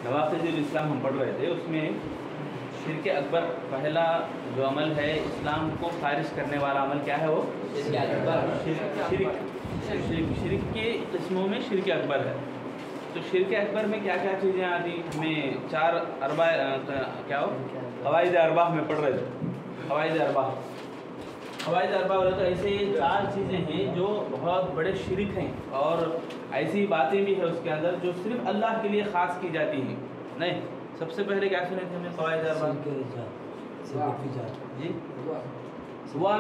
नवाक़िज़ इस्लाम हम पढ़ रहे थे, उसमें शिरक अकबर पहला जो अमल है इस्लाम को खारिज करने वाला अमल क्या है? वो शिरक के किस्मों में शिरक अकबर है। तो शिरक अकबर में क्या क्या चीज़ें आती? हमें चार अरबा क्या हो क़वाइद अरबा में पढ़ रहे थे। क़वाइद अरबा बोले तो ऐसे चार चीज़ें हैं जो बहुत बड़े शिरक हैं और ऐसी बातें भी है उसके अंदर जो सिर्फ अल्लाह के लिए ख़ास की जाती हैं। नहीं, सबसे पहले क्या सुने थे हमें क़वाइद अरबा? जी, दुआ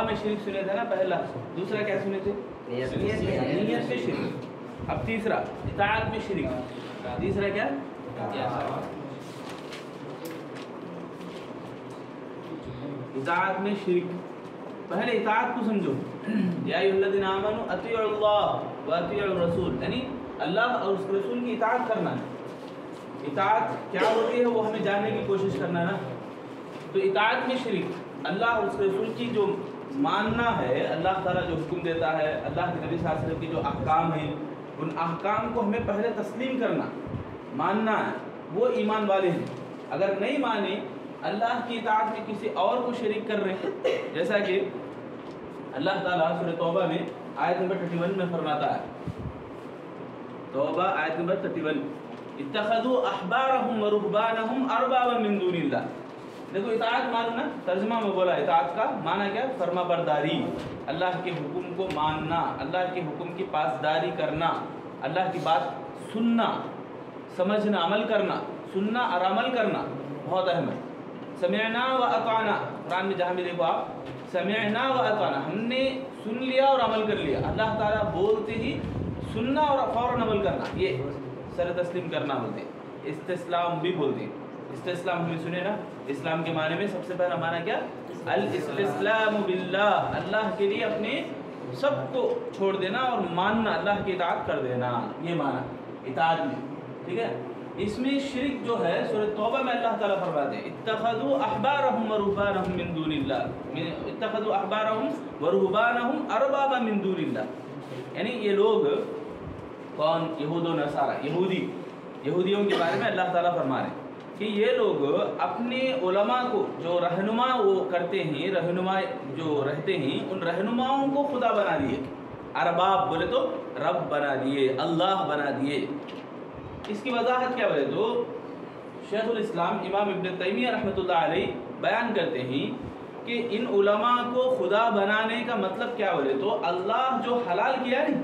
में शिरक सुने थे ना पहला। दूसरा क्या सुने थे? नियत में शिरक। अब तीसरा इताअत में शिरक। तीसरा क्या? इताअत में शिरक। पहले इताअत को समझो। या अय्युहल्लज़ीना आमनू अतीउल्लाह व अतीउर रसूल, यानी अल्लाह और उसके रसूल की इताअत करना है। इताअत क्या होती है वो हमें जानने की कोशिश करना है ना। तो इताअत में शिरक, अल्लाह और उसके रसूल की जो मानना है, अल्लाह ताला जो हुक्म देता है, अल्लाह के नबी सल्लल्लाहु अलैहि वसल्लम की जो अहकाम हैं, उन अहकाम को हमें पहले तस्लीम करना, मानना है, वो ईमान वाले हैं। अगर नहीं माने, अल्लाह की इताअत में किसी और को शरीक कर रहे हैं, जैसा कि अल्लाह ताला सूरह तौबा में आयत नंबर 31 में फरमाता है। तौबा आयत नंबर 31, इत्तखज़ू अहबारहुम व रुहबानहुम अरबाबा मिन दूनिल्लाह। देखो इताअत मानो ना, तर्जुमा में बोला इताअत का माना क्या? फर्मा बरदारी, अल्लाह के हुक्म को मानना, अल्लाह के हुक्म की पासदारी करना, अल्लाह की बात सुनना, समझना, अमल करना। सुनना और अमल करना बहुत अहम है। समिअना व अताना, कुरान में जहाँ भी देखो आप, समिअना व अताना, हमने सुन लिया और अमल कर लिया। अल्लाह ताला बोलते ही सुनना और फ़ौरन अमल करना, ये सर तस्लीम करना बोलते हैं। इस्तिस्लाम भी बोलते हैं। इस्तिस्लाम हमें सुने ना, इस्लाम के माने में सबसे पहला माना क्या? अल इस्तिस्लामु बिल्लाह, अल्लाह के लिए अपने सबको छोड़ देना और मानना, अल्लाह की इताअत कर देना, ये माना इताअत में। ठीक है, इसमें शिरक जो है सूरह तौबा में अल्लाह ताला फरमाते हैं, इत्तखज़ू अहबारहुम व रुहबानहुम मिन दूनिल्लाह, इत्तखज़ू अहबारहुम व रुहबानहुम अरबाबा मिन दूनिल्लाह। यानी ये लोग कौन? यहूद व नसारा, यहूदियों के बारे में अल्लाह ताला फरमा रहे हैं कि ये लोग अपने उलमा को जो रहनुमा वो करते हैं, रहनुमा जो रहते हैं, उन रहनुमाओं को खुदा बना दिए। अरबाब बोले तो रब बना दिए, अल्लाह बना दिए। इसकी वजाहत क्या बोले तो शेखुल इस्लाम इमाम इब्न तैमिया रहमतुल्लाह अलैह बयान करते हैं कि इन उलमा को खुदा बनाने का मतलब क्या बोले तो अल्लाह जो हलाल किया नहीं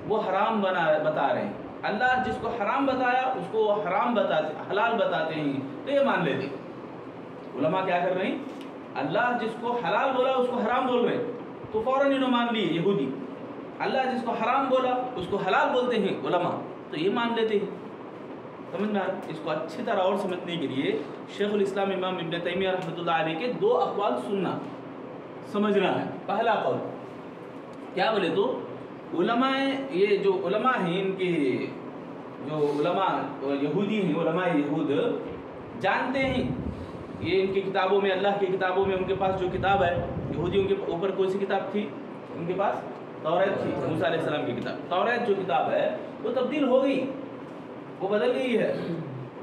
वो हराम बता रहे हैं। अल्लाह जिसको हराम बताया उसको हराम बताते, हलाल बताते हैं, तो ये मान लेते। उलमा क्या कर रहे हैं? अल्लाह जिसको हलाल बोला उसको हराम बोल रहे हैं, तो फ़ौरन इन्होंने मान लिए यहूदी। अल्लाह जिसको हराम बोला उसको हलाल बोलते हैं उलमा, तो ये मान लेते हैं। समझ में आ रहा? इसको अच्छी तरह और समझने के लिए शेखुल इस्लाम इमाम इब्न तैमिया रहमतुल्लाह अलैह के दो अक़वाल सुनना, समझना है। पहला कौल क्या बोले तो उलमा, ये जो उलमा हैं, इनके जो उलमा यहूदी हैं, उलमा यहूद जानते हैं ये इनकी किताबों में, अल्लाह की किताबों में, उनके पास जो किताब है, यहूदियों के ऊपर कौन सी किताब थी? उनके पास तौरात थी, मूसा अलैहिस्सलाम की किताब। तौरात जो किताब है वो तब्दील हो गई, वो बदल गई है।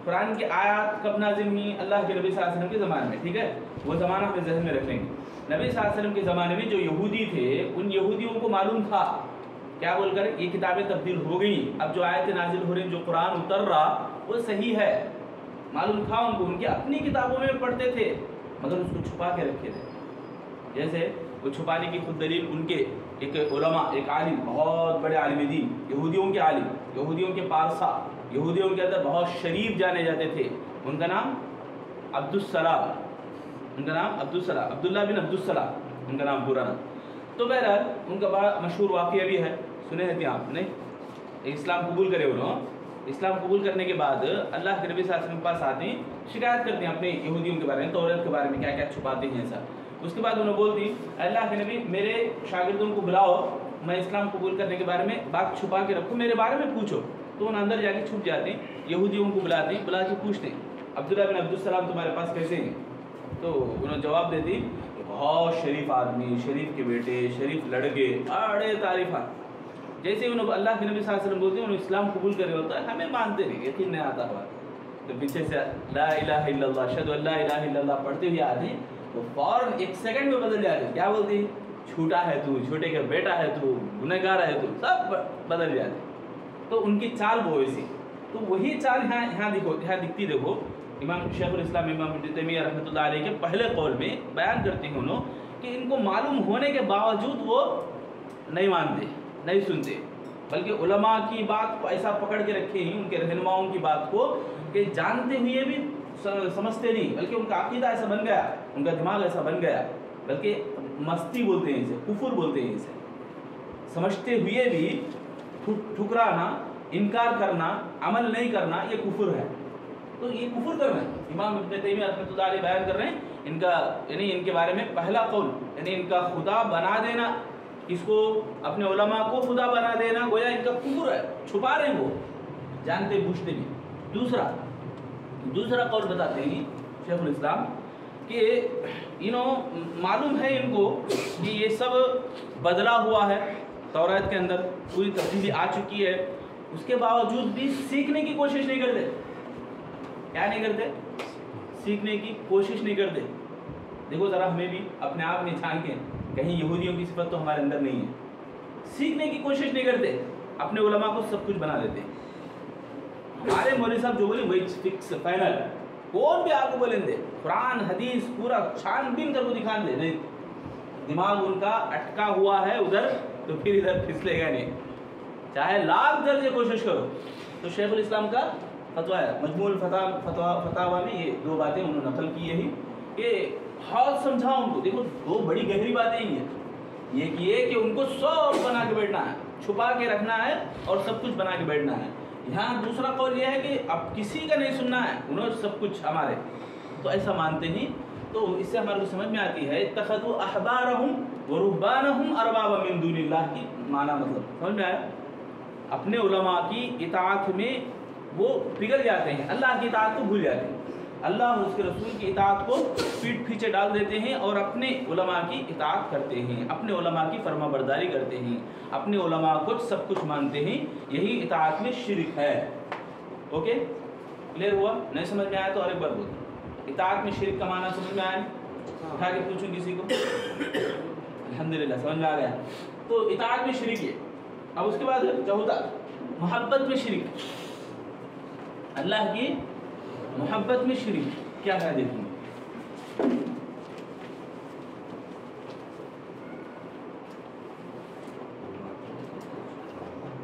कुरान की आयत कब नाज़िल हुई? अल्लाह के नबी सल्लल्लाहु अलैहि वसल्लम के ज़माने में। ठीक है, वो ज़माना अपने ज़हन में रखेंगे। नबी सल्लल्लाहु अलैहि वसल्लम के ज़माने में जो यहूदी थे, उन यहूदियों को मालूम था क्या बोलकर ये किताबें तब्दील हो गई, अब जो आयतें नाजिल हो रही, जो कुरान उतर रहा वो सही है, मालूम था उनको। उनकी अपनी किताबों में पढ़ते थे मगर उसको छुपा के रखे थे। जैसे वो छुपाने की खुद दलील उनके एक उलमा, एक आलिम, बहुत बड़े आलिम दीन, यहूदियों के आलिम, यहूदियों के पारसा, यहूदियों के अंदर बहुत शरीफ जाने जाते थे। उनका नाम अब्दुस्सलाम, अब्दुल्ला बिन अब्दुस्सलाम उनका नाम पूरा नाम। तो बहरहाल उनका बड़ा मशहूर वाक़या भी है, सुने थे आपने। इस्लाम कबूल करे उन्होंने, इस्लाम कबूल करने के बाद अल्लाह के नबी सल्लल्लाहु अलैहि वसल्लम के पास आते हैं, शिकायत करते हैं अपने यहूदियों के बारे में, तौरात के बारे में क्या क्या छुपाते हैं ऐसा। उसके बाद उन्होंने बोलती, अल्लाह के नबी मेरे शागिर्दों को बुलाओ, मैं इस्लाम कबूल करने के बारे में बात छुपा के रखूँ, मेरे बारे में पूछो। तो उन अंदर जाके छुप जाते हैं, यहूदियों को बुलाते हैं, बुला के पूछते हैं अब्दुल्ला बिन अब्दुस्सलाम तुम्हारे पास कैसे हैं? तो उन्होंने जवाब देती बहुत शरीफ आदमी, शरीफ के बेटे, शरीफ लड़के, बड़े तारीफा। जैसे उन्होंने अल्लाह के नबी सल्लल्लाहु अलैहि वसल्लम बोलते हैं उन्होंने इस्लाम कबूल करे होता है, हमें मानते नहीं, यकीन नहीं आता हुआ, तो पीछे से ला इलाहा इल्लल्लाह अशहदु अल्ला इलाहा इल्लल्लाह पढ़ते हुए आते हैं तो फौरन एक सेकंड में बदल जाते हैं। क्या बोलते हैं? छूटा है तू, छोटे का बेटा है तू, गुनहगार है तू, सब बदल जाते। तो उनकी चाल वो ऐसी, तो वही चाल यहाँ दिखती। देखो इमाम शेखुल इस्लाम इमाम इब्न तैमिया रहमतुल्लाह अलैह के पहले कौल में बयान करते हैं उन्होंने कि इनको मालूम होने के बावजूद वो नहीं मानते, नहीं सुनते, बल्कि उलमा की बात को ऐसा पकड़ के रखे हैं, उनके रहनुमाओं की बात को, कि जानते हुए भी समझते नहीं, बल्कि उनका अकीदा ऐसा बन गया, उनका दिमाग ऐसा बन गया, बल्कि मस्ती बोलते हैं इसे, कुफर बोलते हैं इसे, समझते हुए भी ठुकराना, इनकार करना, अमल नहीं करना, ये कुफर है। तो ये कुफर करना है। इमाम इब्न तैमिया रहमतुल्लाह अलैह बयान कर रहे हैं इनका, यानी इनके बारे में पहला कौल, यानी इनका खुदा बना देना, इसको अपने उलमा को खुदा बना देना, गोया इनका कुफर है, छुपा रहे हैं वो जानते बूझते भी। दूसरा कौल बताते हैं शेखुल इस्लाम कि मालूम है इनको कि ये सब बदला हुआ है, तौरात के अंदर पूरी तब्दीली आ चुकी है, उसके बावजूद भी सीखने की कोशिश नहीं करते। क्या नहीं करते? सीखने की कोशिश नहीं करते। देखो ज़रा हमें भी अपने आप में झांक के, कहीं यहूदियों की सिफत तो हमारे अंदर नहीं है, सीखने की कोशिश नहीं करते, अपने उलमा को सब कुछ बना देते। हमारे मौलवी साहब जो बोले वही फिक्स फाइनल, कौन भी आपको बोलेंगे कुरान हदीस पूरा छानबीन करके दिखा दे, नहीं, दिमाग उनका अटका हुआ है उधर, तो फिर इधर फिसलेगा नहीं, चाहे लाख दर्जे कोशिश करो। तो शेखुल इस्लाम का फतवा है, मजमूल फतावा में ये दो बातें उन्होंने नकल की, यही कि बहुत समझाओ उनको। देखो दो बड़ी गहरी बातें ही हैं, ये कि उनको सब बना के बैठना है, छुपा के रखना है और सब कुछ बना के बैठना है। यहाँ दूसरा कौल यह है कि अब किसी का नहीं सुनना है, उन्होंने सब कुछ हमारे, तो ऐसा मानते ही। तो इससे हमारे को समझ में आती है इत्तखज़ू अहबारहुम व रुहबानहुम अरबाबा मिन दूनिल्लाह की माना, मतलब समझ में आया? अपने उलमा की इताअत में वो पिघल जाते हैं, अल्लाह की इताअत को भूल जाते हैं, अल्लाह और उसके रसूल की इताअत को पीठ पीछे डाल देते हैं और अपने उलमा की इताअत करते हैं, अपने उलमा की फरमाबरदारी करते हैं, अपने उलमा को सब कुछ मानते हैं। यही इताअत में शिरक है। ओके, क्लियर हुआ? नहीं समझ में आया तो और एक बार बोल। इताअत में शिरक का माना समझ में आया? उठा के पूछूं किसी को? अल्हम्दुलिल्लाह समझ में आ गया। तो इताअत में शिरक है। अब उसके बाद चौथा मोहब्बत में शिरक, अल्लाह की मोहब्बत में शिरक क्या है देखेंगे।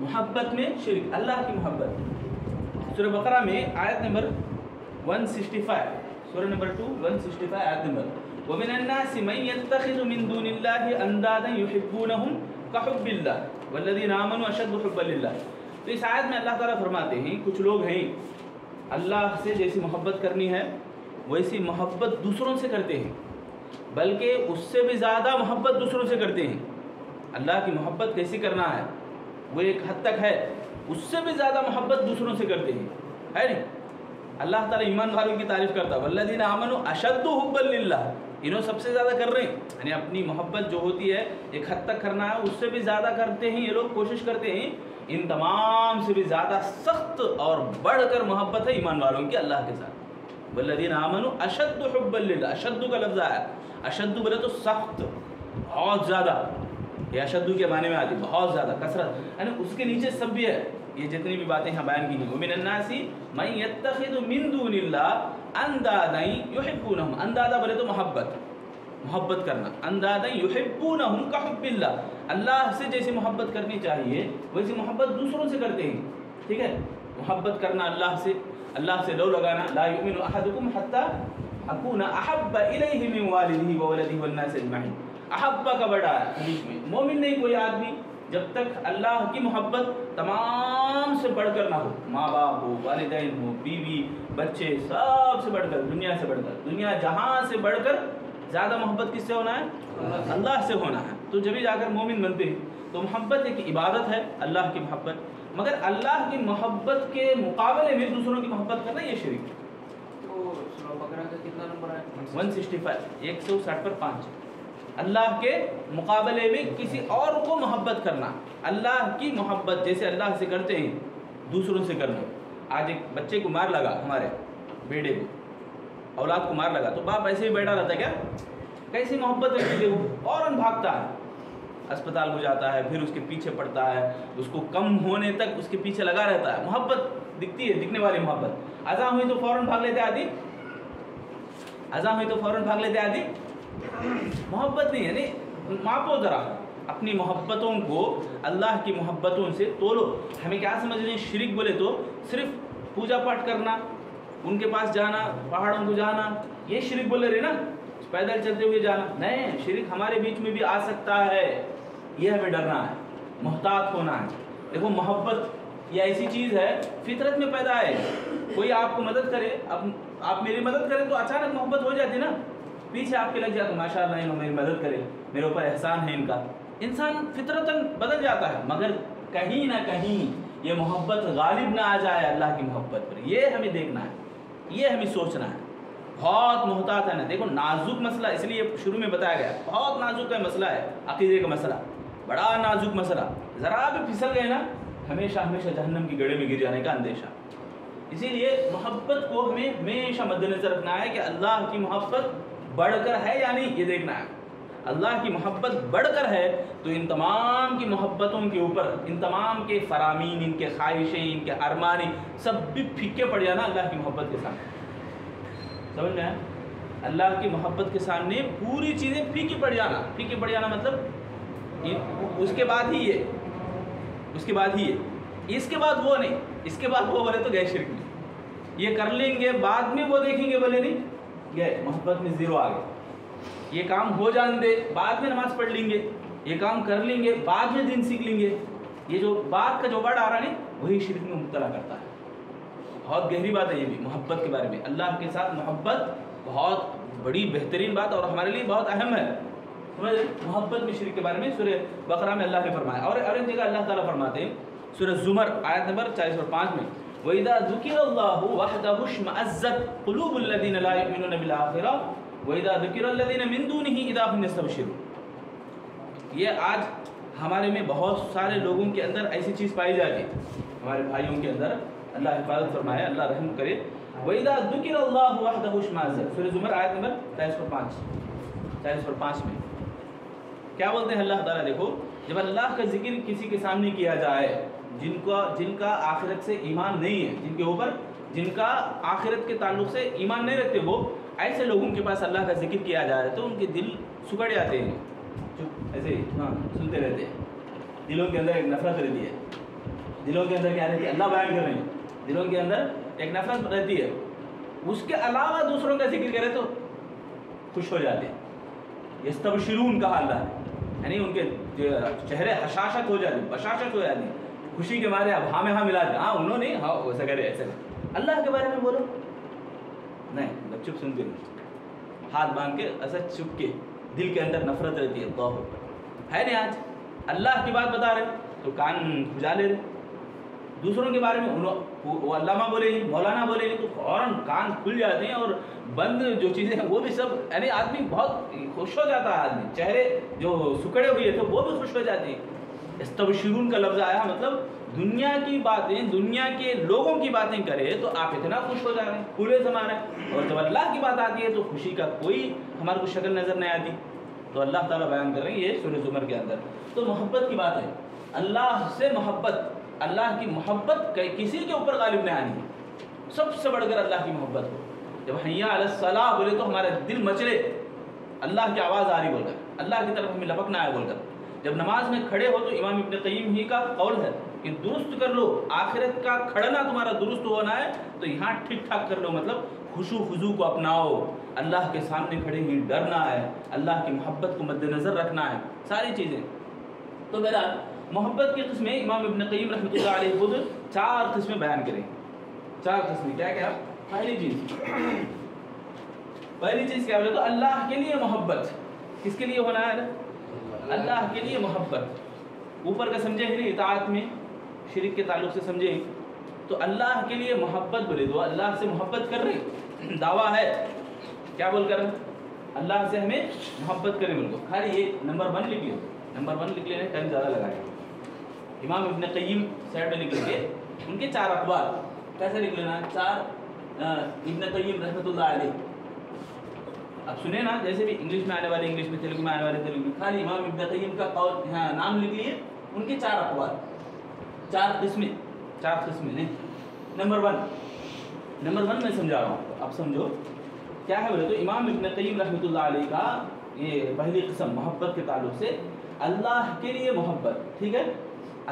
मोहब्बत में शिरक, अल्लाह की मोहब्बत, सूरह बकरा में आयत नंबर 165, सूरह नंबर 2 165 आयत नंबर, व मिनन नासि मन यत्तखिज़ु मिन दूनिल्लाहि अंदादन युहिब्बूनहुम कहुब्बिल्लाह वल्लज़ीना आमनू अशद्दु हुब्बन लिल्लाह। तो इस आयत में अल्लाह ताला फरमाते हैं कुछ लोग हैं अल्लाह से जैसी मोहब्बत करनी है वैसी मोहब्बत दूसरों से करते हैं, बल्कि उससे भी ज़्यादा मोहब्बत दूसरों से करते हैं। अल्लाह की मोहब्बत कैसी करना है वो एक हद तक है, उससे भी ज़्यादा मोहब्बत दूसरों से करते हैं, है नहीं? अल्लाह ताला ईमान वालों की तारीफ़ करता है, वल्लज़ीना आमनू अशद्दु हुब्बन लिल्लाह, इन्हों सबसे ज़्यादा कर रहे हैं, यानी अपनी मोहब्बत जो होती है एक हद तक करना है, उससे भी ज़्यादा करते हैं ये लोग, कोशिश करते हैं। इन तमाम से भी ज़्यादा सख्त और बढ़कर मोहब्बत है ईमान वालों की अल्लाह के साथ। वल्लज़ीना आमनू अशद्दु हुब्बन लिल्लाह, अशद्दु का लफ्ज़ आया, अशद्दु बोले तो सख्त, बहुत ज़्यादा, ये अशद्दु के माने में आती है बहुत ज़्यादा, कसरत, यानी उसके नीचे सब भी है। ये जितनी भी बातें यहाँ बयान की हैं, मिनन नासी मन यत्तखिज़ु मिन दूनिल्लाह अंदादन युहिब्बूनहुम, अंदादा बोले तो मोहब्बत, मोहब्बत करना, अंदादन युहिब्बूनहुम कहुब्बिल्लाह, अल्लाह से जैसी मोहब्बत करनी चाहिए वैसी मोहब्बत दूसरों से करते हैं। ठीक है, मोहब्बत करना अल्लाह से लो लगाना, ला युमिनु अहदुकुम हत्ता अकूना अहब्बा इलैहि मिन वालिदिही व वलदिही वन नास अजमईन। अहब्बा का बड़ा है हदीस में, मोमिन नहीं कोई आदमी जब तक अल्लाह की मोहब्बत तमाम से बढ़कर ना हो, माँ बाप हो, वालिदैन हो, बीवी बच्चे, सब से बढ़कर, दुनिया से बढ़कर, दुनिया जहाँ से बढ़कर ज़्यादा मोहब्बत किससे होना है? अल्लाह से होना है। तो जब भी जाकर मोमिन बनते हैं। तो मोहब्बत एक इबादत है, अल्लाह की मोहब्बत, मगर अल्लाह की मोहब्बत के मुकाबले में दूसरों की मोहब्बत करना ये शिरक। तो सूरह बकरा का कितना नंबर है? 165, 160 पर 5। اللہ کے مقابلے میں کسی اور کو محبت کرنا، اللہ کی محبت جیسے اللہ سے کرتے ہیں دوسروں سے کرنا۔ آج ایک بچے کو مار لگا، ہمارے بیٹے کو، اولاد کو مار لگا، تو باپ ایسے ہی بیٹھا رہتا ہے کیا؟ کیسی محبت ہے، وہ فوراً بھاگتا ہے، اسپتال کو جاتا ہے، پھر اس کے پیچھے پڑتا ہے، اس کو کم ہونے تک اس کے پیچھے لگا رہتا ہے۔ محبت دکھتی ہے، دکھنے والی محبت۔ اذان ہوئی تو فوراً بھاگ لیتے آدھی، اذان ہوئی تو فوراً بھاگ لیتے آدھی، محبت نہیں ہے۔ نہیں، ماپو ذرا اپنی محبتوں کو اللہ کی محبتوں سے تولو۔ ہمیں کیا سمجھ رہے ہیں شرک بولے تو صرف پوجا پاٹ کرنا، ان کے پاس جانا، پہاڑوں کو جانا، یہ شرک بولے رہے نا، پیدل چلتے ہوئے جانا نہیں۔ شرک ہمارے بیچ میں بھی آ سکتا ہے، یہ ہمیں ڈرنا ہے، محتاط ہونا ہے۔ دیکھو محبت یہ ایسی چیز ہے فطرت میں پیدا ہے۔ کوئی آپ کو مدد کرے، آپ میری مدد کریں تو اچانک محبت ہو جاتی نا، پیچھے آپ کے لگ جاتا ماشاء اللہ انہوں میری مدد کرے، میرے اوپر احسان ہے ان کا، انسان فطرتاً بدل جاتا ہے۔ مگر کہیں نہ کہیں یہ محبت غالب نہ آ جائے اللہ کی محبت پر، یہ ہمیں دیکھنا ہے، یہ ہمیں سوچنا ہے۔ بہت محتاط ہے نا، دیکھو نازک مسئلہ، اس لیے شروع میں بتایا گیا بہت نازک کا مسئلہ ہے، عقیدے کا مسئلہ بڑا نازک مسئلہ، ذرا بھی پھسل گئے نا ہمیشہ ہمیشہ جہنم کی گڑھے میں گر جانے کا اندیشہ۔ اسی لیے محبت کو ہمیں ہمیشہ مد نظر رکھنا ہے کہ اللہ کی محبت بڑھ کر ہے یا نہیں، یہ دیکھنا ہے۔ اللہ کی محبت بڑھ کر ہے تو ان تمام کی محبتوں کے اوپر، ان تمام کے فرامین، ان کے خواہشیں، ان کے ارمانی سب بھی پھیکے پڑ جانا اللہ کی محبت کے سامنے۔ سمجھ میں ہے؟ اللہ کی محبت کے سامنے پوری چیزیں پھیکی پڑ جانا۔ پھیکی پڑ جانا مطلب اس کے بعد ہی یہ، اس کے بعد ہی یہ، اس کے بعد وہ نہیں، اس کے بعد وہ بولے تو گئے شرک میں، یہ کر لیں گے بعد میں وہ دیکھیں گے بولے نہیں گئے محبت میں زیرو آ گئے۔ یہ کام ہو جان دے، بعد میں نماز پڑھ لیں گے، یہ کام کر لیں گے، بعد میں دین سیکھ لیں گے، یہ جو بات کا جو ورڈ آ رہا نہیں وہی شرک میں مبتلا کرتا ہے۔ بہت گہری بات ہے یہ بھی محبت کے بارے میں۔ اللہ کے ساتھ محبت بہت بڑی بہترین بات اور ہمارے لیے بہت اہم ہے۔ محبت میں شرک کے بارے میں سورہ بقرہ میں اللہ نے فرمایا، اور ایک جگہ اللہ تعالیٰ فرماتے ہیں سورہ زمر آیت نمبر 40 اور 5 میں، وَإِذَا ذُكِرَ اللَّهُ وَحْدَهُ اشْمَأَزَّتْ قُلُوبُ الَّذِينَ لَا يُؤْمِنُونَ بِالْآخِرَةِ وَإِذَا ذُكِرَ الَّذِينَ مِن دُونِهِ إِذَا هُمْ يَسْتَبْشِرُونَ۔ یہ آج ہمارے میں بہت سارے لوگوں کے اندر ایسی چیز پائی جاتی ہے، ہمارے بھائیوں کے اندر، اللہ حفاظت فرمائے، اللہ رحم کرے۔ وَإِذَا ذُكِرَ اللَّهُ وَحْدَهُ اشْمَأَزَّتْ، سورہ زمر آیت نمبر 40 اور 5 میں کیا بولتے ہیں اللہ تعالیٰ؟ دیکھو جب اللہ کا ذکر کسی کے سامنے کیا جائے جن کا آخرت سے ایمان نہیں ہے، جن کے اوپر جن کا آخرت کے تعلق سے ایمان نہیں رکھتے، وہ ایسے لوگوں کے پاس اللہ کا ذکر کیا جائے تو ان کے دل سکڑ جاتے ہیں، چپ ایسے سنتے رہتے ہیں، دلوں کے اندر ایک نفرت رہتی ہے، دلوں کے اندر کیا رہتی ہے؟ اللہ بیان کر رہے ہیں، دلوں کے اندر ایک نفرت رہتی ہے، اس کے علاوہ دوسروں کا ذکر کرے تو خوش ہو جاتے ہیں۔ یستبشرون کہا اللہ نے، یعنی ان کے چہرے حشاشت ہو جاتی، بشاشت ہو جاتی، خوشی کے مارے اب ہاں میں ہاں ملاتے، ہاں انہوں نے ہاں ویسا کرے ایسے۔ اللہ کے بارے میں بولو نہیں، مطلب چپ سنتے ہیں، ہاتھ باندھ کے ایسا چپ کے، دل کے اندر نفرت رہتی ہے، اللہ ہے نہیں۔ آج اللہ کی بات بتا رہے تو کان کھجا لے رہے، دوسروں کے بارے میں وہ علامہ بولے گی، مولانا بولے گی تو فوراً کان کھل جاتے ہیں، اور بند جو چیزیں ہیں وہ بھی سب، یعنی آدمی بہت خوش ہو جاتا ہے، آدمی چہرے جو سکڑے ہوئے تو وہ بھی خوش ہو جاتے ہیں۔ استبشرون کا لفظ آیا مطلب دنیا کی باتیں، دنیا کے لوگوں کی باتیں کرے تو آپ اتنا خوش ہو جا رہے ہیں، پورے زمانے، اور جب اللہ کی بات آتی ہے تو خوشی کا کوئی ہمارے کو شکل نظر نہیں آتی۔ تو اللہ تعالیٰ بیان کر رہے ہیں یہ سورہ زمر کے اندر، تو محبت کی بات ہے، اللہ سے محبت، اللہ کی محبت کسی کے اوپر غالب نہیں آنی ہے، سب سے بڑھ کر اللہ کی محبت ہو۔ جب حیا علی الصلاۃ بولے تو ہمارا دل مچلے، اللہ کی آواز آ رہی بول کر، اللہ کی طرف ہمیں لپکنا ہے بول کر۔ جب نماز میں کھڑے ہو تو امام ابن قیم ہی کا قول ہے کہ درست کر لو، آخرت کا کھڑنا تمہارا درست ہونا ہے تو یہاں ٹھیک ٹھاک کر لو، مطلب خشوع خضوع کو اپناؤ، اللہ کے سامنے کھڑے ہی ڈرنا ہے، اللہ کی محبت کو مد نظر رکھنا ہے، ساری چیزیں۔ تو میرا محبت کی قسمیں امام ابن قیم رحمۃ اللہ علیہ خود 4 قسمیں بیان کریں، 4 قسمیں۔ کیا کیا؟ پہلی چیز کیا بولے تو اللہ کے لیے محبت، کس کے لیے ہونا ہے؟ اللہ کے لیے محبت۔ اوپر کا سمجھے ہی نہیں، اطاعت میں شرک کے تعلق سے سمجھے تو اللہ کے لیے محبت بولے تو اللہ سے محبت کر رہے، دعویٰ ہے کیا بول کر؟ اللہ سے ہمیں محبت کرے بول کو خالی یہ نمبر 1 لکھ لو. نمبر 1 لکھ لینے ٹائم زیادہ لگائے. امام ابن قیم سائڈ میں لکھ کے ان کے 4 اقوال کیسے لکھ لینا 4 ابن قیم رحمۃ اللہ علیہ. اب سنیں نا جیسے بھی انگلش میں آنے والے انگلش میں، تیلگو میں آنے والے تیلگو میں، خالی امام ابن قیم کا قول نام لکھ لیے. ان کے 4 اقوال 4 قسمیں نہیں. نمبر 1 میں سمجھا رہا ہوں، اب سمجھو کیا ہے بولے تو امام ابن قیم رحمۃ اللہ علیہ کا یہ پہلی قسم محبت کے تعلق سے اللہ کے لیے محبت. ٹھیک ہے،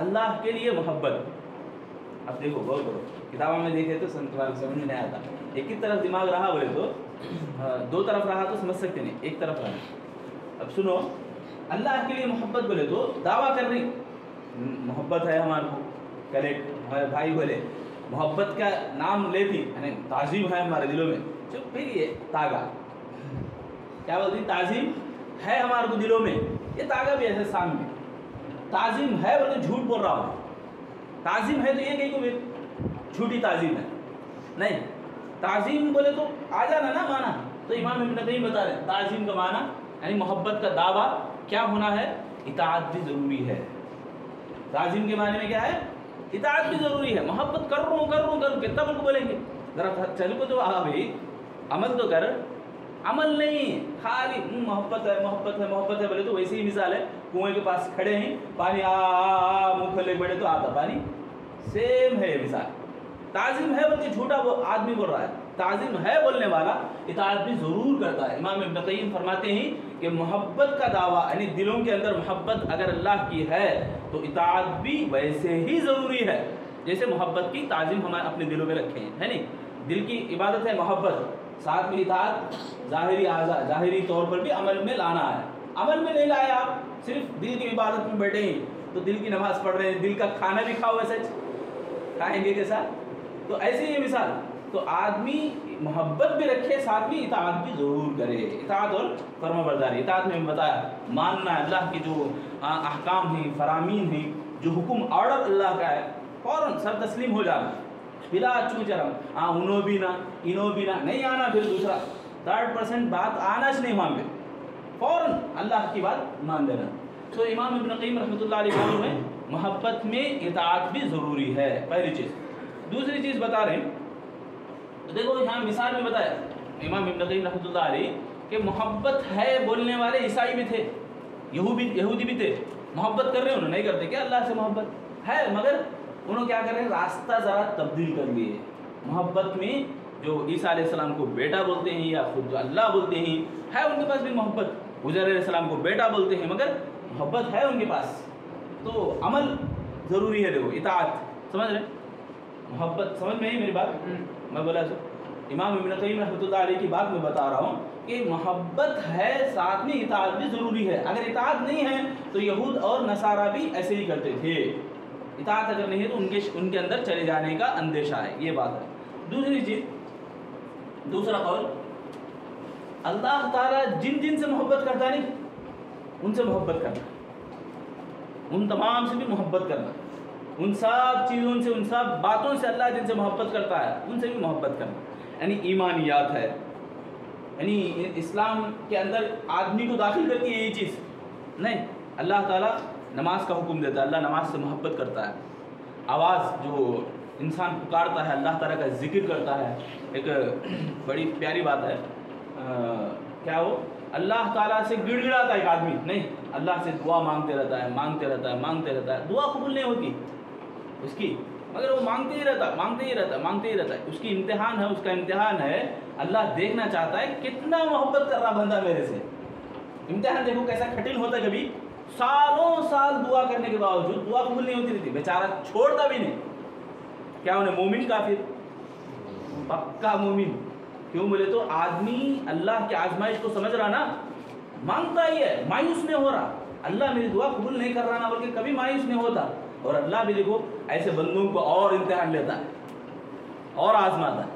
اللہ کے لیے محبت. اب دیکھو غور کرو، کتابوں میں دیکھے تو سمجھ میں نہیں آتا. ایک ہی طرف دماغ رہا بولے تو 2 طرف رہا تو سمجھ سکتے نہیں، ایک طرف رہا. اب سنو، اللہ کے لیے محبت بولے تو دعویٰ کر رہی محبت ہے ہمارے کو. کل ایک ہمارے بھائی بولے محبت کا نام لیتی یعنی تعظیم ہے ہمارے دلوں میں. چپ پھر یہ تاگا کیا بولتی تعظیم ہے ہمارے کو دلوں میں. یہ تاگا بھی ایسے سامنے تعظیم ہے بولے جھوٹ بول رہا ہوں. تعظیم ہے تو یہ کہیں کو جھوٹی تعظیم ہے نہیں. تعظیم بولے تو آ جانا نا مانا. تو امام ابن قیم بتا رہے تعظیم کا معنی یعنی محبت کا دعویٰ کیا ہونا ہے، اطاعت بھی ضروری ہے. تعظیم کے معنی میں کیا ہے، اطاعت بھی ضروری ہے. محبت کر رہا ہوں کتنا بول کو بولیں گے ذرا چل کو تو بھائی عمل تو کر. عمل نہیں خالی محبت ہے بولے تو ویسے ہی مثال ہے کنویں کے پاس کھڑے ہیں پانی منہ کھولے بیٹھے تو آتا پانی. سیم ہے یہ مثال. تعظیم ہے بلکہ جھوٹا وہ آدمی بول رہا ہے. تعظیم ہے بولنے والا اطاعت بھی ضرور کرتا ہے. امام ابن قیم فرماتے ہیں کہ محبت کا دعویٰ یعنی دلوں کے اندر محبت اگر اللہ کی ہے تو اطاعت بھی ویسے ہی ضروری ہے جیسے محبت کی تعظیم ہمارے اپنے دلوں میں رکھے ہیں ہے نہیں. دل کی عبادت ہے محبت، ساتھ میں اطاعت ظاہری طور پر بھی عمل میں لانا ہے. عمل میں نہیں لائے آپ صرف دل کی عبادت میں بیٹھے ہیں تو دل کی نماز پڑھ رہے ہیں، دل کا کھانا بھی کھاؤ ویسے کھائیں گے کیسا. تو ایسے ہی مثال تو آدمی محبت بھی رکھے ساتھ میں اطاعت بھی ضرور کرے. اطاعت اور فرما برداری. اطاعت میں بتایا ماننا اللہ کے جو احکام ہیں فرامین ہیں، جو حکم آرڈر اللہ کا ہے فوراً سر تسلیم ہو جانا بلا چوچرم انو بھی نہ انو بھی نہ نہیں آنا. پھر دوسرا 3% بات آنا چ نہیں وہاں پہ فوراً اللہ کی بات مان دینا. تو امام ابن قیم رحمۃ اللہ علیہ قول میں محبت میں اطاعت بھی ضروری ہے پہلی چیز. دوسری چیز بتا رہے ہیں تو دیکھو یہاں مثال میں بتایا امام ابن قیم رحمۃ اللہ علیہ کہ محبت ہے بولنے والے عیسائی بھی تھے، یہودی بھی تھے. محبت کر رہے ہیں انہوں نہیں کرتے کیا اللہ سے محبت ہے مگر انہوں کیا کر رہے ہیں راستہ ذرا تبدیل کر لیے. محبت میں جو عیسیٰ علیہ السلام کو بیٹا بولتے ہیں یا خود اللہ بولتے ہیں ہے ان کے پاس بھی محبت. عزیر علیہ السلام کو بیٹا بولتے ہیں مگر محبت ہے ان کے پاس. تو عمل ضروری ہے. دیکھو اطاعت سمجھ رہے محبت سمجھ میں ہی میری بات میں بولا سو امام ابن قیم رحمۃ اللہ علیہ کی بات میں بتا رہا ہوں کہ محبت ہے ساتھ میں اطاعت بھی ضروری ہے. اگر اطاعت نہیں ہے تو یہود اور نصارہ بھی ایسے ہی کرتے تھے. اطاعت اگر نہیں ہے تو ان کے اندر چلے جانے کا اندیشہ ہے. یہ بات ہے. دوسری چیز دوسرا قول اللہ تعالیٰ جن سے محبت کرتا نہیں ان سے محبت کرنا، ان تمام سے بھی محبت کرنا، ان سب چیزوں سے ان سب باتوں سے اللہ جن سے محبت کرتا ہے ان سے بھی محبت کرنا. یعنی ایمانیات ہے یعنی اسلام کے اندر آدمی کو داخل کرتی ہے یہ چیز نہیں. اللہ تعالیٰ نماز کا حکم دیتا ہے، اللہ نماز سے محبت کرتا ہے. آواز جو انسان پکارتا ہے اللہ تعالیٰ کا ذکر کرتا ہے. ایک بڑی پیاری بات ہے کیا وہ اللہ تعالیٰ سے گڑ گڑاتا ہے ایک آدمی نہیں، اللہ سے دعا مانگتے رہتا ہے. دعا قبول نہیں ہوتی اس کی مگر وہ مانگتے ہی رہتا ہے. اس کی امتحان ہے، اس کا امتحان ہے. اللہ دیکھنا چاہتا ہے کتنا محبت کر رہا بندہ میرے سے. امتحان دیکھو کیسا کٹھن ہوتا ہے. کبھی سالوں سال دعا کرنے کے باوجود دعا قبول نہیں ہوتی رہتی. بیچارہ چھوڑتا بھی نہیں. کیا انہیں مومن کافر پکا مومن. کیوں بولے تو آدمی اللہ کی آزمائش کو سمجھ رہا نا، مانگتا ہی ہے، مایوس نہیں ہو رہا. اللہ میری دعا قبول نہیں کر رہا نا بلکہ کبھی مایوس نہیں ہوتا. اور اللہ بھی دیکھو ایسے بندوں کو اور امتحان لیتا ہے اور آزماتا ہے.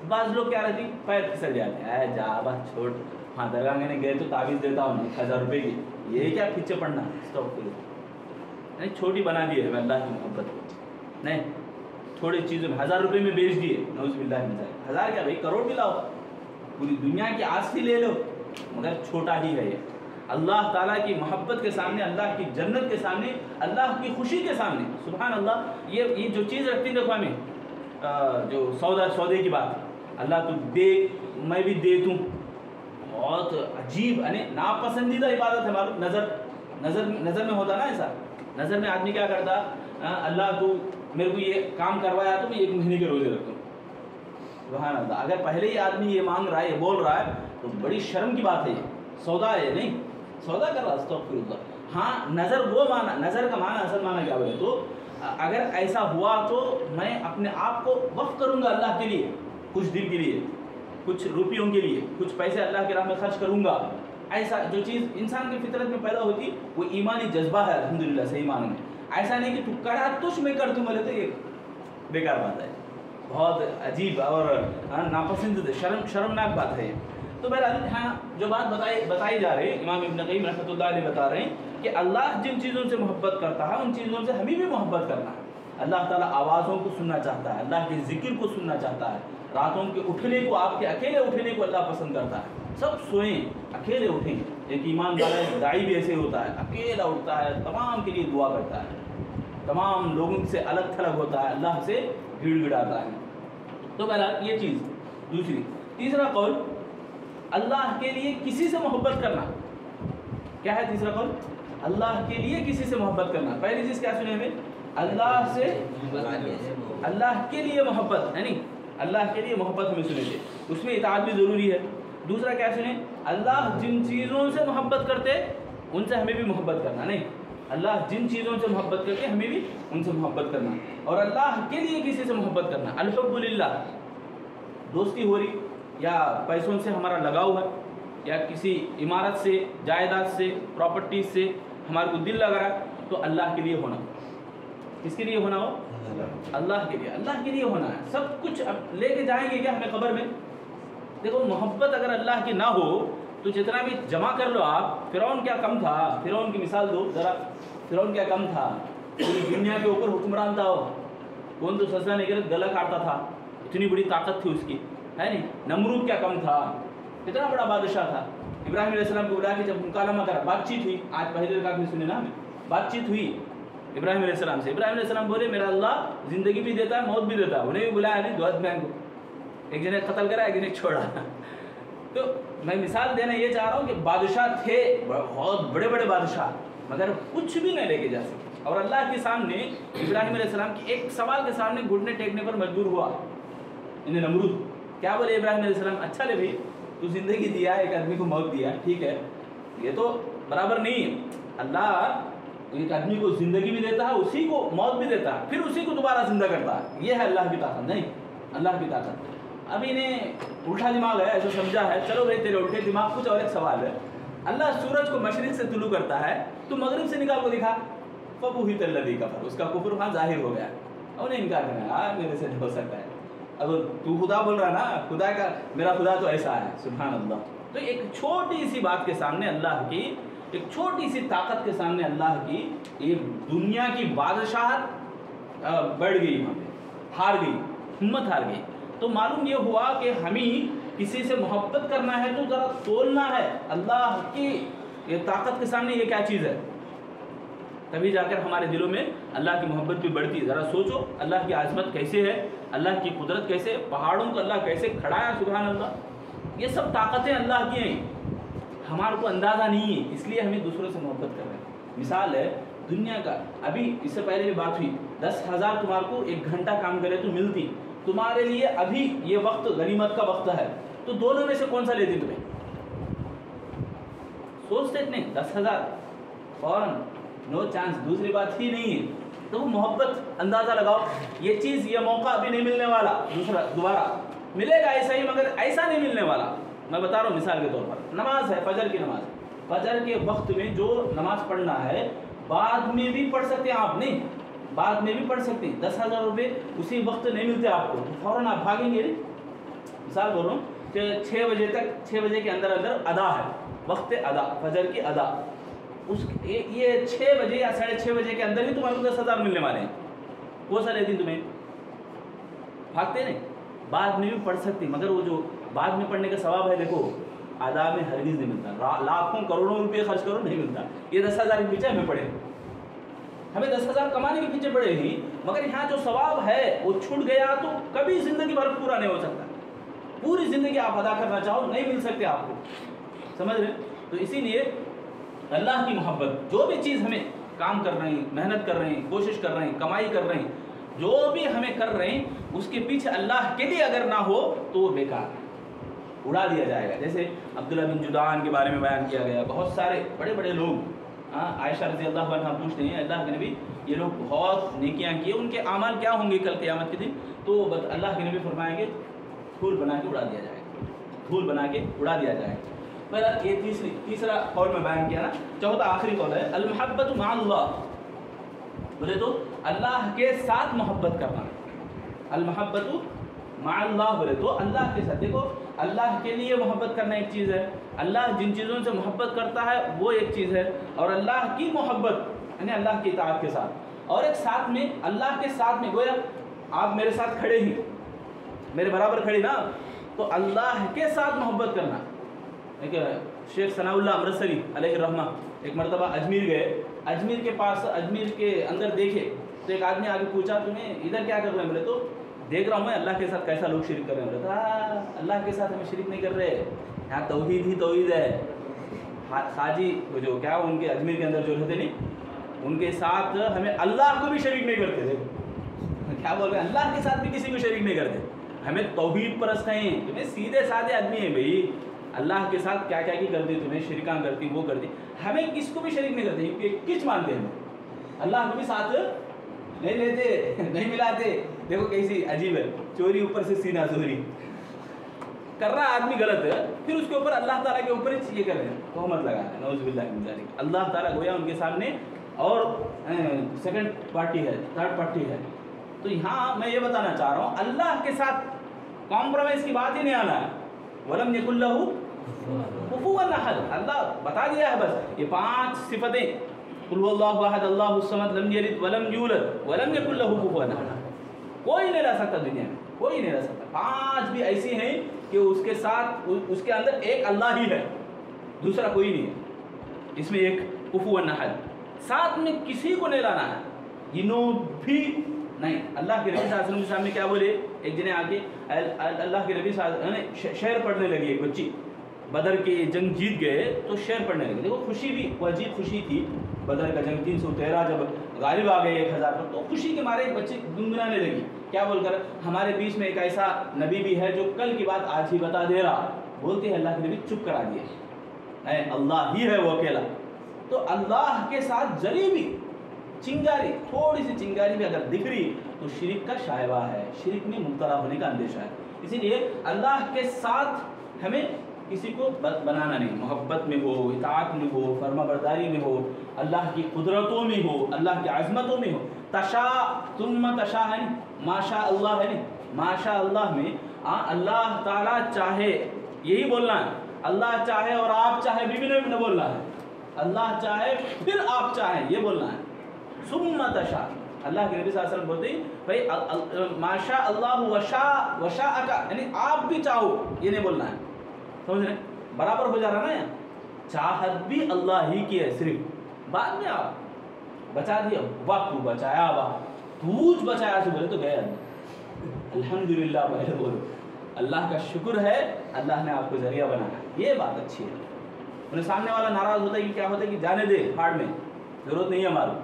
بعض لوگ کیا رہتی پیر پھسل جاتے ہیں جا بس چھوڑ ہاں درگاہ میں گئے تو تعویذ دیتا ہوں 1000 روپے کی، یہ کیا پیچھے پڑنا نہیں. چھوٹی بنا دی ہے اللہ کی محبت کو نہیں. تھوڑی چیزوں میں 1000 روپے میں بیچ دیے نعوذ باللہ من ذالک. 1000 کیا بھائی کروڑ بھی لاؤ، پوری دنیا کی آستی لے لو मगर छोटा ही है ये। अल्लाह ताला की मोहब्बत के सामने, अल्लाह की जन्नत के सामने, अल्लाह की खुशी के सामने, सुभान अल्लाह, ये जो चीज़ रखती देखो हमें, जो सौदे की बात, अल्लाह तू दे मैं भी दे दूँ, बहुत अजीब यानी नापसंदीदा इबादत है मालूम। नज़र में होता ना ऐसा, नज़र में आदमी क्या करता, अल्लाह तू मेरे को ये काम करवाया तो मैं 1 महीने के रोज़े रखता हूँ, सुभान अल्लाह। अगर पहले ही आदमी ये मांग रहा है, ये बोल रहा है, तो बड़ी शर्म की बात है, ये सौदा है, नहीं सौदा कर रहा, अस्तगफिरुल्लाह। हाँ, नज़र वो माना, नज़र का माना, असल माना क्या बोले तो, अगर ऐसा हुआ तो मैं अपने आप को वक्फ करूँगा अल्लाह के लिए, कुछ दिन के लिए, कुछ रुपयों के लिए, कुछ पैसे अल्लाह के राह में खर्च करूँगा। ऐसा जो चीज़ इंसान की फितरत में पैदा होती, वो ईमानी जज्बा है अल्हम्दुलिल्लाह, सही मानों में। ऐसा नहीं कि तू करा तुझ में कर, तू बोले तो ये बेकार बात है, बहुत अजीब और नापसंदीदा शर्मनाक बात है। तो बहरहाल हाँ, जो बात बताई जा रही है, इमाम इब्न क़य्यिम रहमतुल्लाह अलैह बता रहे हैं कि अल्लाह जिन चीज़ों से मोहब्बत करता है, उन चीज़ों से हमें भी मोहब्बत करना है। अल्लाह ताला आवाज़ों को सुनना चाहता है, अल्लाह के ज़िक्र को सुनना चाहता है, रातों के उठने को, आपके अकेले उठने को अल्लाह पसंद करता है। सब सोएं, अकेले उठें। एक ईमानदार दाई भी ऐसे होता है, अकेला उठता है, तमाम के लिए दुआ करता है, तमाम लोगों से अलग थलग होता है, अल्लाह से गिड़गिड़ाता है। तो बहरहाल ये चीज़। दूसरी, तीसरा कौल, अल्लाह के लिए किसी से मोहब्बत करना। क्या है तीसरा कौल? अल्लाह के लिए किसी से मोहब्बत करना। पहली चीज़ क्या सुने हमें? अल्लाह से, अल्लाह के लिए मोहब्बत, यानी अल्लाह के लिए मोहब्बत हमें सुने थे, उसमें इताअत भी ज़रूरी है। दूसरा क्या सुने? अल्लाह जिन चीज़ों से मोहब्बत करते उनसे हमें भी मोहब्बत करना। नहीं, अल्लाह जिन चीज़ों से मोहब्बत करते हमें भी उनसे मोहब्बत करना। और अल्लाह के लिए किसी से मोहब्बत करना। अल-हुब्बु लिल्लाह, दोस्ती हो रही या पैसों से हमारा लगाव है, या किसी इमारत से, जायदाद से, प्रॉपर्टीज से हमारे को दिल लग रहा है, तो अल्लाह के लिए होना। किसके लिए होना हो? अल्लाह के लिए। अल्लाह के लिए होना है। सब कुछ अब लेके जाएंगे क्या हमें कब्र में? देखो, मोहब्बत अगर अल्लाह की ना हो तो जितना भी जमा कर लो आप। फिरौन क्या कम था? फिरौन की मिसाल दो ज़रा। फिरौन क्या कम था? पूरी दुनिया के ऊपर हुक्मरान था वो। कौन तो सजदा नहीं करे, गला काटता था, इतनी बड़ी ताकत थी उसकी, है नहीं? नमरूद क्या कम था? कितना बड़ा बादशाह था। इब्राहिम अलैहिस्सलाम को बुला के जब मुकालमा करा, बातचीत हुई, आज पहले रकात में सुने ना हमें, बातचीत हुई इब्राहिम अलैहिस्सलाम से। इब्राहिम अलैहिस्सलाम बोले मेरा अल्लाह ज़िंदगी भी देता है, मौत भी देता है। उन्हें भी बुलाया नहीं, दुआत में को एक जने कत्ल करा, एक जने छोड़ा। तो मैं मिसाल देना ये चाह रहा हूँ कि बादशाह थे, बहुत बड़े बड़े बादशाह, मगर कुछ भी नहीं लेके जा सकते। और अल्लाह के सामने इब्राहिम अलैहिस्सलाम की एक सवाल के सामने घुटने टेकने पर मजबूर हुआ इन्हें नमरूद। क्या बोले इब्राहिम अलैहिस्सलाम? अच्छा ले भाई, तू ज़िंदगी दिया, एक आदमी को मौत दिया, ठीक है, ये तो बराबर नहीं है। अल्लाह एक आदमी को ज़िंदगी भी देता है, उसी को मौत भी देता है, फिर उसी को दोबारा जिंदा करता है। ये है अल्लाह की ताकत। नहीं, अल्लाह की ताकत। अब इन्हें उल्टा दिमाग है, ऐसा समझा है। चलो भाई, तेरे उल्टे दिमाग कुछ और एक सवाल है। अल्लाह सूरज को मशरिक से तुलू करता है, तो मगरिब से निकाल को दिखा, फबुहित अल्लज़ी कफ़र, उसका कुफ्र वहाँ जाहिर हो गया। और उन्हें इनकार करना, मेरे से नहीं हो सकता है। अब तू खुदा बोल रहा ना, खुदा का, मेरा खुदा तो ऐसा है, सुभान अल्लाह। तो एक छोटी सी बात के सामने अल्लाह की, एक छोटी सी ताकत के सामने अल्लाह की एक दुनिया की बादशाहत बढ़ गई, वहाँ पे हार गई, हिम्मत हार गई। तो मालूम ये हुआ कि हमें किसी से मोहब्बत करना है तो ज़रा तोलना है अल्लाह की ये ताकत के सामने, ये क्या चीज़ है, तभी जाकर हमारे दिलों में अल्लाह की मोहब्बत भी बढ़ती है। ज़रा सोचो अल्लाह की आज़मत कैसे है, अल्लाह की कुदरत कैसे, पहाड़ों को अल्लाह कैसे खड़ा है, सुभान अल्लाह। ये सब ताकतें अल्लाह की हैं, हमारे को अंदाज़ा नहीं है, इसलिए हमें दूसरों से मोहब्बत कर रहे हैं। मिसाल है दुनिया का, अभी इससे पहले भी बात हुई, 10,000 तुम्हारे को 1 घंटा काम करे तो मिलती, तुम्हारे लिए अभी ये वक्त गनीमत का वक्त है, तो दोनों में से कौन सा लेती तुम्हें? सोचते नहीं, 10,000 फौरन, नो चांस, दूसरी बात ही नहीं है। तो वो मोहब्बत अंदाज़ा लगाओ, ये चीज़, ये मौका अभी नहीं मिलने वाला, दूसरा दोबारा मिलेगा ऐसा ही, मगर ऐसा नहीं मिलने वाला। मैं बता रहा हूँ मिसाल के तौर पर, नमाज है, फजर की नमाज, फजर के वक्त में जो नमाज पढ़ना है, बाद में भी पढ़ सकते हैं आप, नहीं बाद में भी पढ़ सकते हैं। 10,000 रुपये उसी वक्त नहीं मिलते आपको, तो फ़ौरन आप भागेंगे। मिसाल बोल रहा हूँ कि 6 बजे तक, 6 बजे के अंदर अंदर अदा है, वक्त अदा, फजर की अदा, उस ये 6 बजे या 6:30 बजे के अंदर ही तुम्हारे को 10,000 मिलने वाले हैं। वो सा लेती तुम्हें, भागते नहीं, बाद में भी पढ़ सकती, मगर वो जो बाद में पढ़ने का सवाब है, देखो آداب میں ہرگز نہیں ملتا. لاکھوں کروڑوں روپے خرچ کرو نہیں ملتا. یہ 10,000 کے پیچھے ہمیں پڑے, ہمیں 10,000 کمانے کے پیچھے پڑے ہی, مگر یہاں جو ثواب ہے وہ چھوٹ گیا تو کبھی زندگی بھر پورا نہیں ہو سکتا. پوری زندگی آپ ادا کرنا چاہو نہیں مل سکتے آپ کو, سمجھ رہے. تو اسی لیے اللہ کی محبت, جو بھی چیز ہمیں کام کر رہے ہیں, محنت کر رہے ہیں, کوشش کر رہے ہیں, کمائی کر رہے ہیں, جو بھی ہمیں کر رہے ہیں اس کے پیچھے اللہ کے لیے اگر نہ ہو تو وہ بیکار, اڑا دیا جائے گا. جیسے عبداللہ بن جدعان کے بارے میں بیان کیا گیا, بہت سارے بڑے بڑے لوگ, عائشہ رضی اللہ عنہ پوچھتے ہیں اللہ کے نبی یہ لوگ بہت نیکیاں کیے, ان کے اعمال کیا ہوں گے کل قیامت کے دن؟ تو اللہ کے نبی فرمائیں گے پھول بنا کے اڑا دیا جائے گا, پھول بنا کے اڑا دیا جائے گا. پہلا یہ تیسرا قول میں بیان کیا نا. چوتھا آخری قول ہے المحبت مع اللہ, بولے تو اللہ کے ساتھ محبت کرنا. المحبت مع اللہ بولے تو اللہ کے ساتھ. دیکھو اللہ کے لیے محبت کرنا ایک چیز ہے, اللہ جن چیزوں سے محبت کرتا ہے وہ ایک چیز ہے, اور اللہ کی محبت یعنی اللہ کی اطاعت کے ساتھ, اور ایک ساتھ میں اللہ کے ساتھ میں گویا آپ میرے ساتھ کھڑے ہی, میرے برابر کھڑے نا, تو اللہ کے ساتھ محبت کرنا. ایک شیخ ثناء اللہ امرتسری علیہ الرحمہ ایک مرتبہ اجمیر گئے, اجمیر کے پاس اجمیر کے اندر دیکھے تو ایک آدمی آگے پوچھا تمہیں ادھر کیا کر رہے ہیں؟ بولے تو دیکھ رہا ہوں میں اللہ کے ساتھ کیسا لوگ شرک کر رہے ہیں. بولے تو اللہ کے ساتھ ہمیں شرک نہیں کر رہے, یہاں توحید ہی توحید ہے. خاجی جو کیا ان کے اجمیر کے اندر جو رہتے نہیں, ان کے ساتھ ہمیں اللہ کو بھی شریک نہیں کرتے تھے. کیا بول رہے ہیں؟ اللہ کے ساتھ بھی کسی کو شریک نہیں کرتے. ہمیں توحید پرست ہیں, تمہیں سیدھے سادھے آدمی ہیں بھائی, اللہ کے ساتھ کیا کیا کی کرتی, تمہیں شرکاں کرتی, وہ کرتی, ہمیں کس کو بھی شریک نہیں کرتے کیونکہ کچھ مانتے ہیں, اللہ کو بھی ساتھ نہیں لیتے, نہیں ملاتے. دیکھو کیسی عجیب ہے, چوری اوپر سے سینہ زوری کر رہا آدمی غلط ہے, پھر اس کے اوپر اللہ تعالیٰ کے اوپر یہ کر رہے ہیں, تہمت لگا رہے ہیں, نعوذ باللہ من ذالک. اللہ تعالیٰ گویا ان کے سامنے اور سیکنڈ پارٹی ہے, تھرڈ پارٹی ہے. تو یہاں میں یہ بتانا چاہ رہا ہوں اللہ کے ساتھ کمپرومائز کی بات ہی نہیں آنا ہے. وَلَمْ يَكُنْ لَهُ كُفُوًا أَحَدٌ, اللہ بتا دیا ہے بس یہ 5 صفتیں, قُلْ هُوَ اللَّهُ أَحَدٌ اللَّهُ الصَّمَدُ لَمْ يَلِدْ وَلَمْ يُولَدْ وَلَمْ يَكُنْ لَهُ كُفُوًا أَحَدٌ. کوئی نہیں رہ سکتا دنیا میں, کوئی نہیں رہ سکتا. 5 بھی ایسی ہیں کہ اس کے ساتھ اس کے اندر ایک اللہ ہی ہے, دوسرا کوئی نہیں ہے. اس میں ایک كُفُوًا أَحَدٌ, ساتھ میں کسی کو نہیں لانا ہے, جنوں بھی نہیں. اللہ کے نبی صلی اللہ علیہ وسلم کے سامنے کیا بولے, ایک جنے آ کے اللہ کے نبی صلی اللہ علیہ وسلم شعر پڑھنے لگی, ایک بچی بدر کی جنگ جیت گئے تو شعر پڑھنے لگے. دیکھو خوشی بھی, وہ عجیب خوشی تھی, بدر کا جنگ 313 جب غالب آ گئے 1000 پر, تو خوشی کے مارے ایک بچی گنگنانے لگی. کیا بول کر, ہمارے بیچ میں ایک ایسا نبی بھی ہے جو کل کی بات آج ہی بتا دے رہا. بولتے ہیں اللہ کے نبی چپ کرا دیے, اللہ ہی ہے وہ اکیلا. تو اللہ کے ساتھ ذری بھی چنگاری, تھوڑی سی چنگاری بھی اگر دکھ رہی تو شرک کا شائبہ ہے, شرک میں مبتلا ہونے کا اندیشہ ہے. اسی لیے اللہ کے ساتھ ہمیں کسی کو بنانا نہیں, محبت میں ہو, اطاعت میں ہو, فرما برداری میں ہو, اللہ کی قدرتوں میں ہو, اللہ کی عظمتوں میں ہو. تشاء ثم تشاء ہے نہیں, ماشاء اللہ ہے نہیں, ماشاء اللہ میں اللہ تعالیٰ چاہے یہی بولنا ہے, اللہ چاہے اور آپ چاہے بھی نہیں بولنا ہے, اللہ چاہے پھر آپ چاہیں یہ بولنا ہے. ثم تشاء, اللہ کے نبی صلی اللہ علیہ وسلم بولتے ہیں بھائی ماشاء اللہ وشاءک, یعنی آپ بھی چاہو یہ نہیں بولنا ہے. سمجھ رہے, برابر ہو جا رہا نا, چاہت بھی اللہ ہی کی ہے, صرف بعد میں آپ بچا دیا, وقت تو بچایا, توج بچایا سے بولے تو گیا. الحمدللہ پہلے بولو, اللہ کا شکر ہے اللہ نے آپ کو ذریعہ بنایا, یہ بات اچھی ہے. انہیں سامنے والا ناراض ہوتا ہے کہ کیا ہوتا ہے کہ جانے دے ہاڑ میں, ضرورت نہیں ہے ہمارا,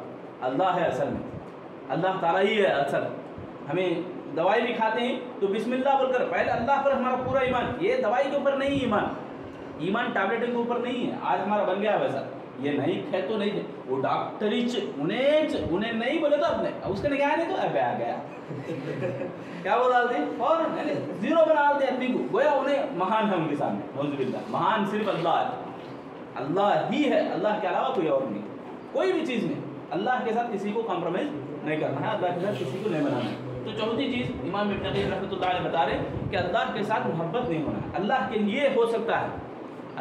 اللہ ہے اصل میں, اللہ تعالیٰ ہی ہے اصل. ہمیں دوائی بھی کھاتے ہیں تو بسم اللہ بول کر, پہلے اللہ پر ہمارا پورا ایمان, یہ دوائی کے اوپر نہیں ایمان, ایمان ٹیبلٹ کے اوپر نہیں ہے. آج ہمارا بن گیا ویسا, یہ نہیں کھے تو نہیں, وہ ڈاکٹری انہیں نہیں بولے تو اپنے اس کے نگاہ نہیں تو آ گیا کیا وہ ڈالتے فوراً زیرو بنا ڈالتے آدمی کو, گویا انہیں مہان ہے ان کے سامنے. نعوذ باللہ, مہان صرف اللہ ہے, اللہ ہی ہے, اللہ کے علاوہ کوئی اور نہیں. کوئی بھی چیز میں اللہ کے ساتھ کسی کو کمپرومائز نہیں کرنا ہے, اللہ کے ساتھ کسی کو نہیں بنانا ہے. تو چوتھی چیز امام ابن قیم رحمۃ اللہ علیہ بتا رہے کہ اللہ کے ساتھ محبت نہیں ہونا ہے. اللہ کے لیے ہو سکتا ہے,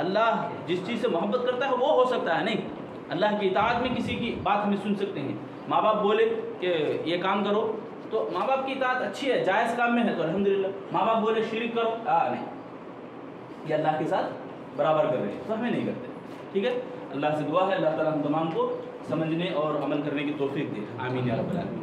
اللہ جس چیز سے محبت کرتا ہے وہ ہو سکتا ہے, نہیں اللہ کی اطاعت میں کسی کی بات ہمیں سن سکتے ہیں. ماں باپ بولے کہ یہ کام کرو تو ماں باپ کی اطاعت اچھی ہے, جائز کام میں ہے تو الحمدللہ. ماں باپ بولے شرک کرو, نہیں, یہ اللہ کے ساتھ برابر کر رہے ہیں، تو ہمیں نہیں کرتے. ٹھیک ہے، اللہ سے دعا ہے اللہ تعالیٰ ہم تمام کو سمجھنے اور عمل کرنے کی توفیق دے. آمین یا رب العالمین.